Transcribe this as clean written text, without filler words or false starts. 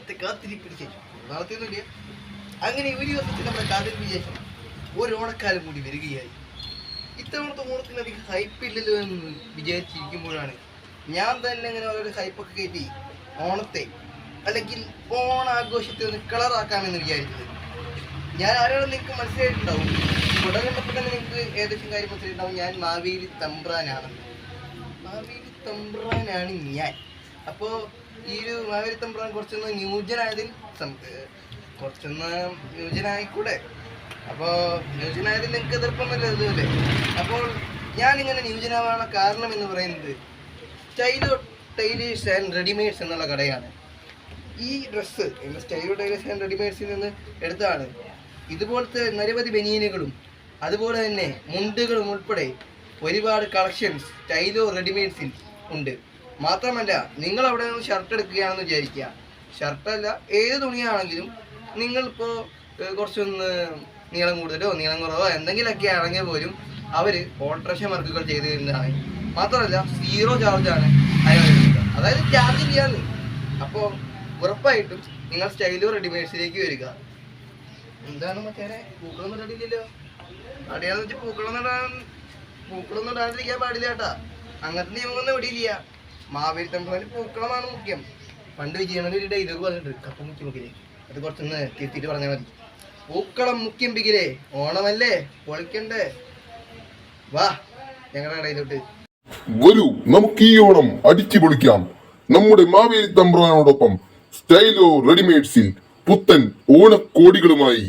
വർഷത്തെ കാത്തിരിപ്പിന് ശേഷം നാളത്തെയൊന്നുമില്ല, അങ്ങനെ ഒരു വർഷത്തെ നമ്മുടെ കാത്തിരിപ്പിന് ശേഷം ഒരു ഓണക്കാലം കൂടി വരികയായി. ഇത്തവണത്തെ ഓണത്തിന് അധികം ഹൈപ്പില്ലല്ലോ എന്ന് വിചാരിച്ചിരിക്കുമ്പോഴാണ് ഞാൻ തന്നെ ഇങ്ങനെ ഓരോ ഹൈപ്പൊക്കെ കയറ്റി ഓണത്തെ അല്ലെങ്കിൽ ഓണാഘോഷത്തെ ഒന്ന് കളറാക്കാമെന്ന് വിചാരിച്ചത്. ഞാൻ ആരോടും നിങ്ങൾക്ക് മനസ്സിലായിട്ടുണ്ടാവും, തുടങ്ങുന്നപ്പോൾ തന്നെ നിങ്ങൾക്ക് ഏകദേശം കാര്യം മനസ്സിലായിട്ടുണ്ടാവും, ഞാൻ മാവേലി തമ്പ്രാനാണ്. മാവേലി തമ്പ്രാനാണ് ഞാൻ. അപ്പോൾ ഈ ഒരു മാവേലി തമ്പ്രാൻ കുറച്ചൊന്ന് ന്യൂജനായിക്കൂടെ. അപ്പോൾ ന്യൂജനായതിൽ നിങ്ങൾക്ക് എതിർപ്പൊന്നുമില്ല ഇതുപോലെ. അപ്പോൾ ഞാനിങ്ങനെ ന്യൂജനാവാനുള്ള കാരണം എന്ന് പറയുന്നത് സ്റ്റൈലോ ടൈലേഴ്സ് ആൻഡ് റെഡിമെയ്ഡ്സ് എന്നുള്ള കടയാണ്. ഈ ഡ്രസ്സ് സ്റ്റൈലോ ടൈലേഴ്സ് ആൻഡ് റെഡിമെയ്ഡ്സിൽ നിന്ന് എടുത്താണ്. ഇതുപോലത്തെ നിരവധി ബനിയനുകളും അതുപോലെ തന്നെ മുണ്ടുകളും ഉൾപ്പെടെ ഒരുപാട് കളക്ഷൻസ് സ്റ്റൈലോ റെഡിമെയ്ഡ്സിൽ ഉണ്ട്. മാത്രമല്ല, നിങ്ങൾ അവിടെ നിന്ന് ഷർട്ട് എടുക്കുകയാണെന്ന് വിചാരിക്കുക, ഷർട്ടല്ല ഏത് തുണിയാണെങ്കിലും നിങ്ങളിപ്പോൾ കുറച്ചൊന്ന് നീളം കൂടുതലോ നീളം കുറവോ എന്തെങ്കിലുമൊക്കെ ആണെങ്കിൽ പോലും അവർ ഓൾട്രേഷൻ വർക്കുകൾ ചെയ്ത് തരുന്നതാണ്. മാത്രമല്ല 0 ചാർജാണ് അയാൾ എടുക്കുക, അതായത് ചാർജ് ചെയ്യാന്ന്. അപ്പോൾ ഉറപ്പായിട്ടും നിങ്ങൾ സ്റ്റൈലോ റെഡിമെയ്ഡ്സിലേക്ക് വരിക. എന്താണ് മറ്റേ പൂക്കളൊന്നും ഇടയില്ലല്ലോ, അടയാന്ന് വെച്ചാൽ പൂക്കളൊന്നും ഇടാതിരിക്കാൻ പാടില്ല കേട്ടാ. അങ്ങനത്തെ നിയമമൊന്നും ഇവിടെ ഇല്ല. മാവേലി തമ്പ്രാന് പൂക്കളമാണ് മുഖ്യം. പണ്ട് വിജയനൊരു ഡയലോഗ് പറഞ്ഞിട്ടുണ്ട്, കപ്പ മുഖ്യ മുഖിലേ, അത് കുറച്ചൊന്ന് തിരുത്തിയിട്ട് പറഞ്ഞാൽ മതി. പൂക്കളം മുഖ്യം പിക്കിലേ, ഓണമല്ലേ പൊളിക്കണ്ടേ, വാ ഞങ്ങളുടെ കടയിലോട്ട് വരൂ, നമുക്ക് ഈ ഓണം അടിച്ചു പൊളിക്കാം. നമ്മുടെ മാവേലി തമ്പ്രാനോടൊപ്പം സ്റ്റൈലോ റെഡിമെയ്ഡ്സിൽ പുത്തൻ ഓണക്കോടികളുമായി.